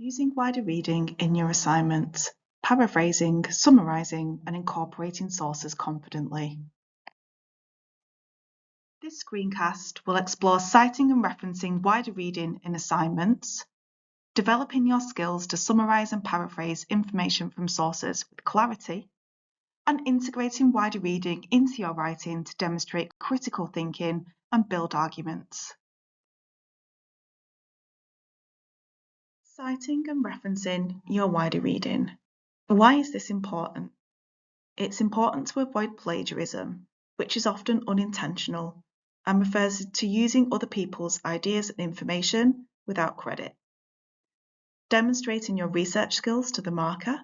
Using wider reading in your assignments, paraphrasing, summarising and incorporating sources confidently. This screencast will explore citing and referencing wider reading in assignments, developing your skills to summarise and paraphrase information from sources with clarity, and integrating wider reading into your writing to demonstrate critical thinking and build arguments. Citing and referencing your wider reading. Why is this important? It's important to avoid plagiarism, which is often unintentional and refers to using other people's ideas and information without credit. Demonstrating your research skills to the marker,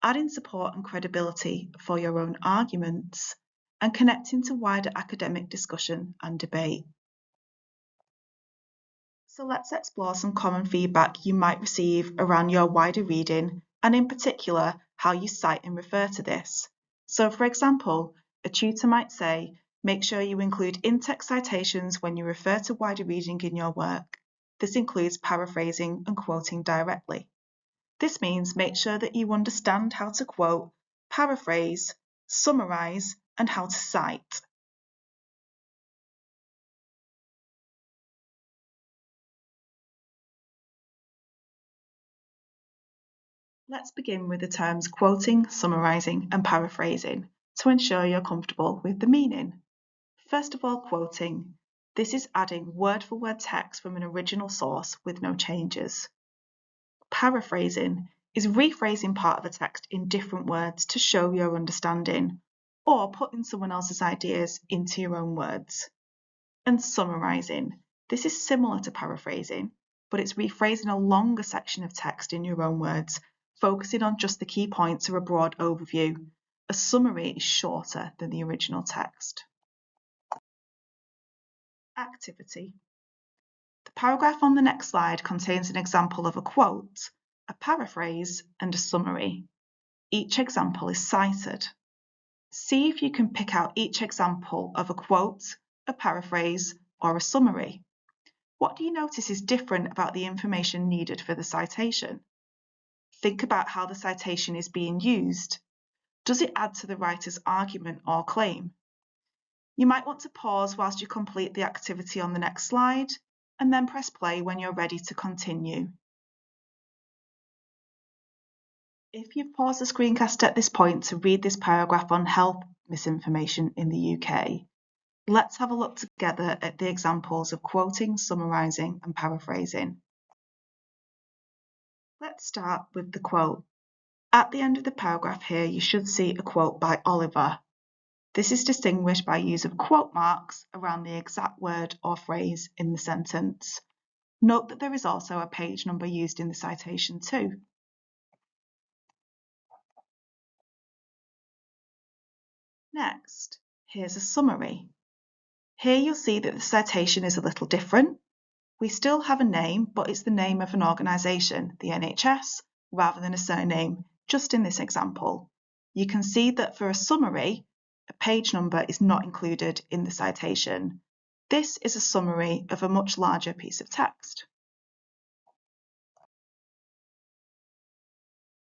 adding support and credibility for your own arguments, and connecting to wider academic discussion and debate. So let's explore some common feedback you might receive around your wider reading and in particular how you cite and refer to this. So for example, a tutor might say, make sure you include in-text citations when you refer to wider reading in your work. This includes paraphrasing and quoting directly. This means make sure that you understand how to quote, paraphrase, summarise, and how to cite. Let's begin with the terms quoting, summarising, and paraphrasing to ensure you're comfortable with the meaning. First of all, quoting. This is adding word-for-word text from an original source with no changes. Paraphrasing is rephrasing part of a text in different words to show your understanding, or putting someone else's ideas into your own words. And summarising. This is similar to paraphrasing, but it's rephrasing a longer section of text in your own words, focusing on just the key points or a broad overview. A summary is shorter than the original text. Activity. The paragraph on the next slide contains an example of a quote, a paraphrase, and a summary. Each example is cited. See if you can pick out each example of a quote, a paraphrase, or a summary. What do you notice is different about the information needed for the citation? Think about how the citation is being used. Does it add to the writer's argument or claim? You might want to pause whilst you complete the activity on the next slide, and then press play when you're ready to continue. If you've paused the screencast at this point to read this paragraph on health misinformation in the UK, let's have a look together at the examples of quoting, summarising, and paraphrasing. Let's start with the quote. At the end of the paragraph here, you should see a quote by Oliver. This is distinguished by use of quote marks around the exact word or phrase in the sentence. Note that there is also a page number used in the citation too. Next, here's a summary. Here you'll see that the citation is a little different. We still have a name, but it's the name of an organisation, the NHS, rather than a surname, just in this example. You can see that for a summary, a page number is not included in the citation. This is a summary of a much larger piece of text.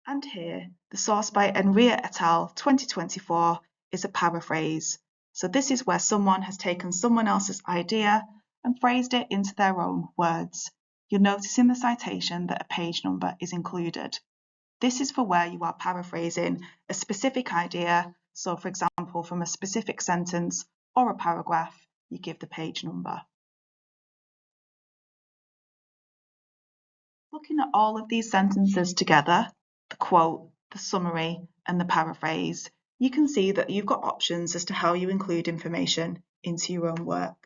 And here, the source by Enria et al. 2024 is a paraphrase. So this is where someone has taken someone else's idea and phrased it into their own words. You'll notice in the citation that a page number is included. This is for where you are paraphrasing a specific idea. So for example, from a specific sentence or a paragraph, you give the page number. Looking at all of these sentences together, the quote, the summary, and the paraphrase, you can see that you've got options as to how you include information into your own work.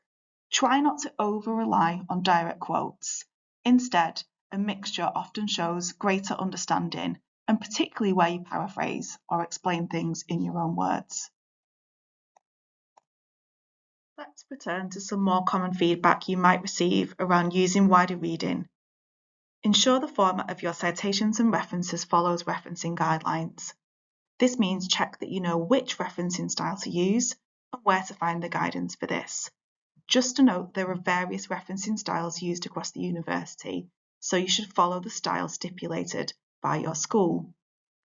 Try not to over-rely on direct quotes. Instead, a mixture often shows greater understanding, and particularly where you paraphrase or explain things in your own words. Let's return to some more common feedback you might receive around using wider reading. Ensure the format of your citations and references follows referencing guidelines. This means check that you know which referencing style to use and where to find the guidance for this. Just to note, there are various referencing styles used across the university, so you should follow the style stipulated by your school.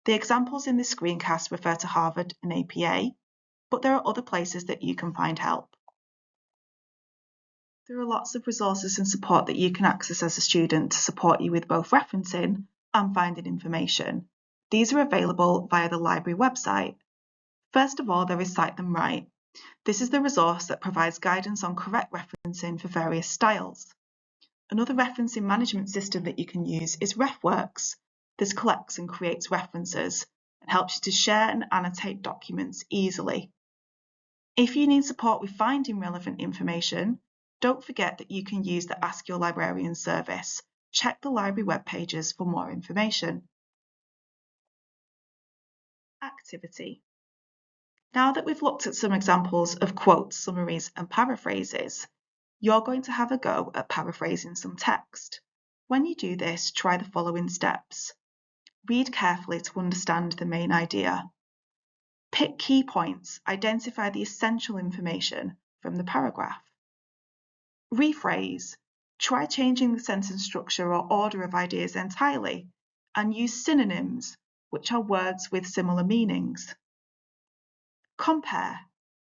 The examples in this screencast refer to Harvard and APA, but there are other places that you can find help. There are lots of resources and support that you can access as a student to support you with both referencing and finding information. These are available via the library website. First of all, there is Cite Them Right. This is the resource that provides guidance on correct referencing for various styles. Another referencing management system that you can use is RefWorks. This collects and creates references and helps you to share and annotate documents easily. If you need support with finding relevant information, don't forget that you can use the Ask Your Librarian service. Check the library web pages for more information. Activity. Now that we've looked at some examples of quotes, summaries, and paraphrases, you're going to have a go at paraphrasing some text. When you do this, try the following steps. Read carefully to understand the main idea. Pick key points, identify the essential information from the paragraph. Rephrase. Try changing the sentence structure or order of ideas entirely, and use synonyms, which are words with similar meanings. Compare.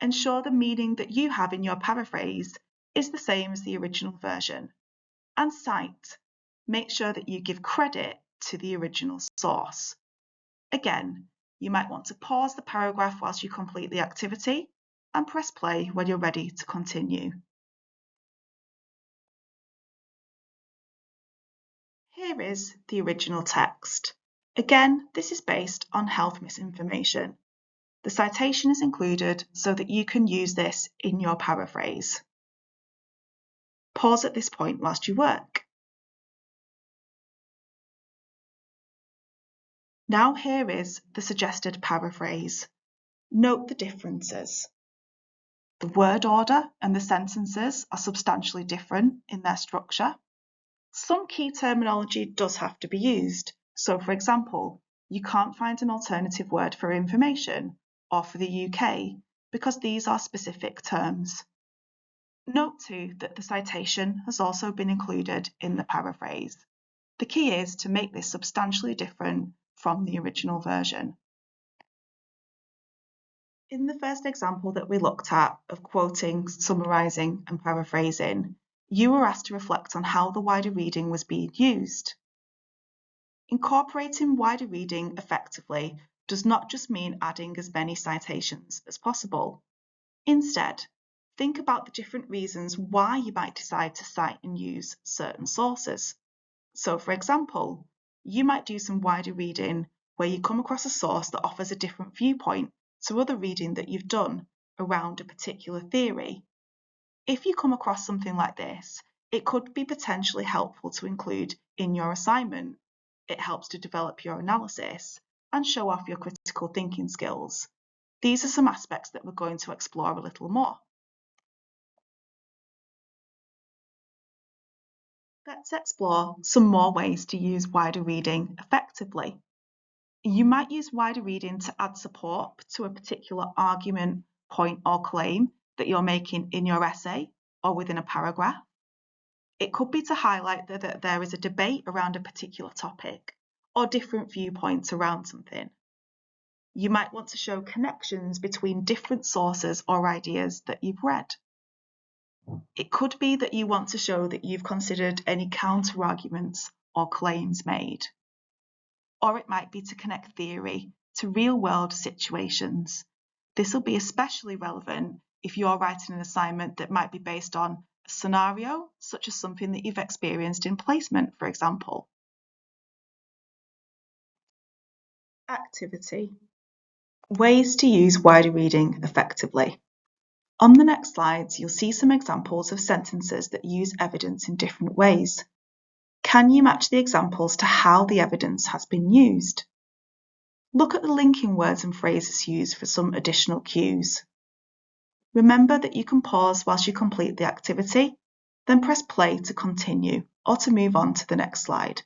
Ensure the meaning that you have in your paraphrase is the same as the original version. And cite. Make sure that you give credit to the original source. Again, you might want to pause the paragraph whilst you complete the activity and press play when you're ready to continue. Here is the original text. Again, this is based on health misinformation. The citation is included so that you can use this in your paraphrase. Pause at this point whilst you work. Now here is the suggested paraphrase. Note the differences. The word order and the sentences are substantially different in their structure. Some key terminology does have to be used. So, for example, you can't find an alternative word for information or for the UK because these are specific terms. Note too that the citation has also been included in the paraphrase. The key is to make this substantially different from the original version. In the first example that we looked at of quoting, summarising and paraphrasing, you were asked to reflect on how the wider reading was being used. Incorporating wider reading effectively does not just mean adding as many citations as possible. Instead, think about the different reasons why you might decide to cite and use certain sources. So, for example, you might do some wider reading where you come across a source that offers a different viewpoint to other reading that you've done around a particular theory. If you come across something like this, it could be potentially helpful to include in your assignment. It helps to develop your analysis and show off your critical thinking skills. These are some aspects that we're going to explore a little more. Let's explore some more ways to use wider reading effectively. You might use wider reading to add support to a particular argument, point, or claim that you're making in your essay or within a paragraph. It could be to highlight that there is a debate around a particular topic or different viewpoints around something. You might want to show connections between different sources or ideas that you've read. It could be that you want to show that you've considered any counter-arguments or claims made. Or it might be to connect theory to real-world situations. This will be especially relevant if you're writing an assignment that might be based on a scenario, such as something that you've experienced in placement, for example. Activity. Ways to use wider reading effectively. On the next slides, you'll see some examples of sentences that use evidence in different ways. Can you match the examples to how the evidence has been used? Look at the linking words and phrases used for some additional cues. Remember that you can pause whilst you complete the activity, then press play to continue or to move on to the next slide.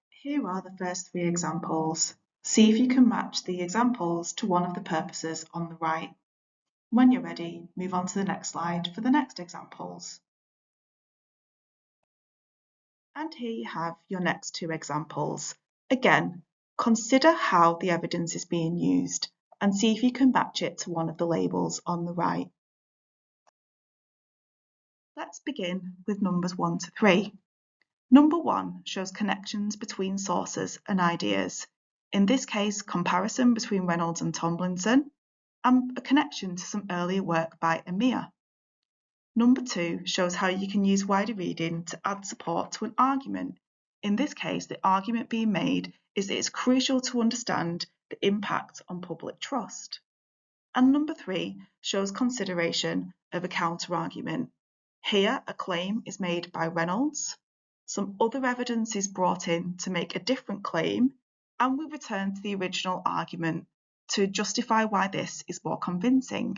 Here are the first three examples. See if you can match the examples to one of the purposes on the right. When you're ready, move on to the next slide for the next examples. And here you have your next two examples. Again, consider how the evidence is being used and see if you can match it to one of the labels on the right. Let's begin with numbers 1 to 3. Number 1 shows connections between sources and ideas. In this case, comparison between Reynolds and Tomlinson, and a connection to some earlier work by Amir. Number 2 shows how you can use wider reading to add support to an argument. In this case, the argument being made is that it's crucial to understand the impact on public trust. And number 3 shows consideration of a counter-argument. Here, a claim is made by Reynolds, some other evidence is brought in to make a different claim, and we return to the original argument to justify why this is more convincing.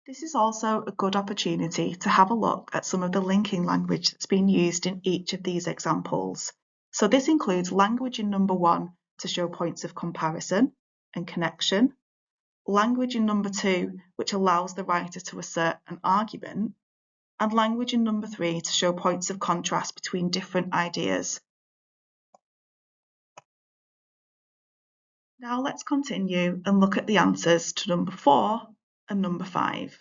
This is also a good opportunity to have a look at some of the linking language that's been used in each of these examples. So this includes language in number 1 to show points of comparison and connection, language in number 2 which allows the writer to assert an argument, and language in number 3 to show points of contrast between different ideas. Now let's continue and look at the answers to number 4 and number 5.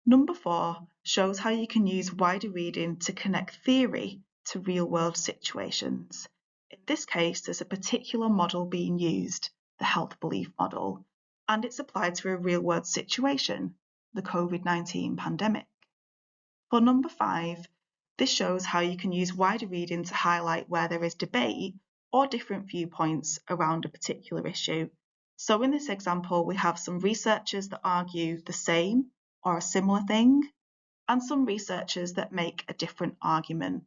Number 4 shows how you can use wider reading to connect theory to real-world situations. In this case, there's a particular model being used, the health belief model, and it's applied to a real-world situation, the COVID-19 pandemic. For number 5, this shows how you can use wider reading to highlight where there is debate or different viewpoints around a particular issue. So in this example, we have some researchers that argue the same or a similar thing, and some researchers that make a different argument.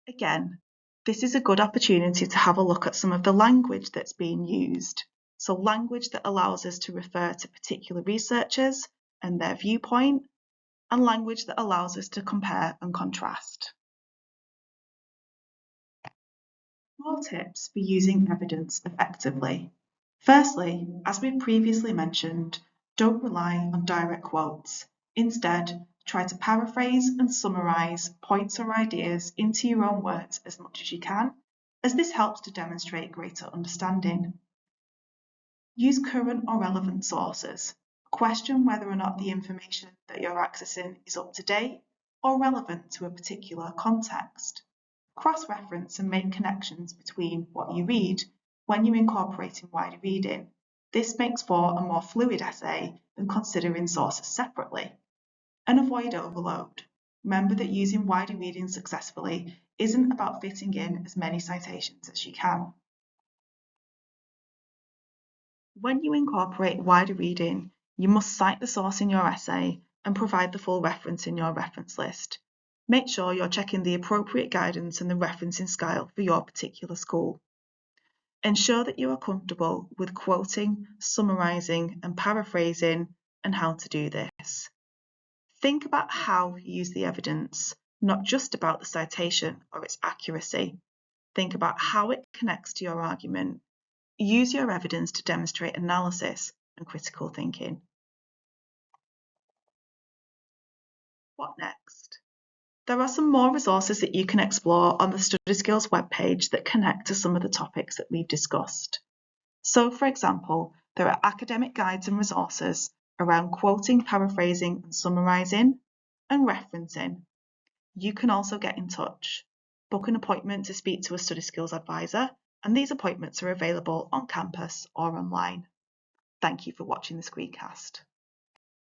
Again, this is a good opportunity to have a look at some of the language that's being used. So language that allows us to refer to particular researchers and their viewpoint, and language that allows us to compare and contrast. More tips for using evidence effectively. Firstly, as we previously mentioned, don't rely on direct quotes. Instead, try to paraphrase and summarise points or ideas into your own words as much as you can, as this helps to demonstrate greater understanding. Use current or relevant sources. Question whether or not the information that you're accessing is up to date or relevant to a particular context. Cross-reference and make connections between what you read when you're incorporating wider reading. This makes for a more fluid essay than considering sources separately. And avoid overload. Remember that using wider reading successfully isn't about fitting in as many citations as you can. When you incorporate wider reading, you must cite the source in your essay and provide the full reference in your reference list. Make sure you're checking the appropriate guidance and the referencing style for your particular school. Ensure that you are comfortable with quoting, summarising and paraphrasing and how to do this. Think about how you use the evidence, not just about the citation or its accuracy. Think about how it connects to your argument. Use your evidence to demonstrate analysis and critical thinking. What next? There are some more resources that you can explore on the Study Skills webpage that connect to some of the topics that we've discussed. So, for example, there are academic guides and resources around quoting, paraphrasing and summarising and referencing. You can also get in touch. Book an appointment to speak to a Study Skills advisor, and these appointments are available on campus or online. Thank you for watching the screencast.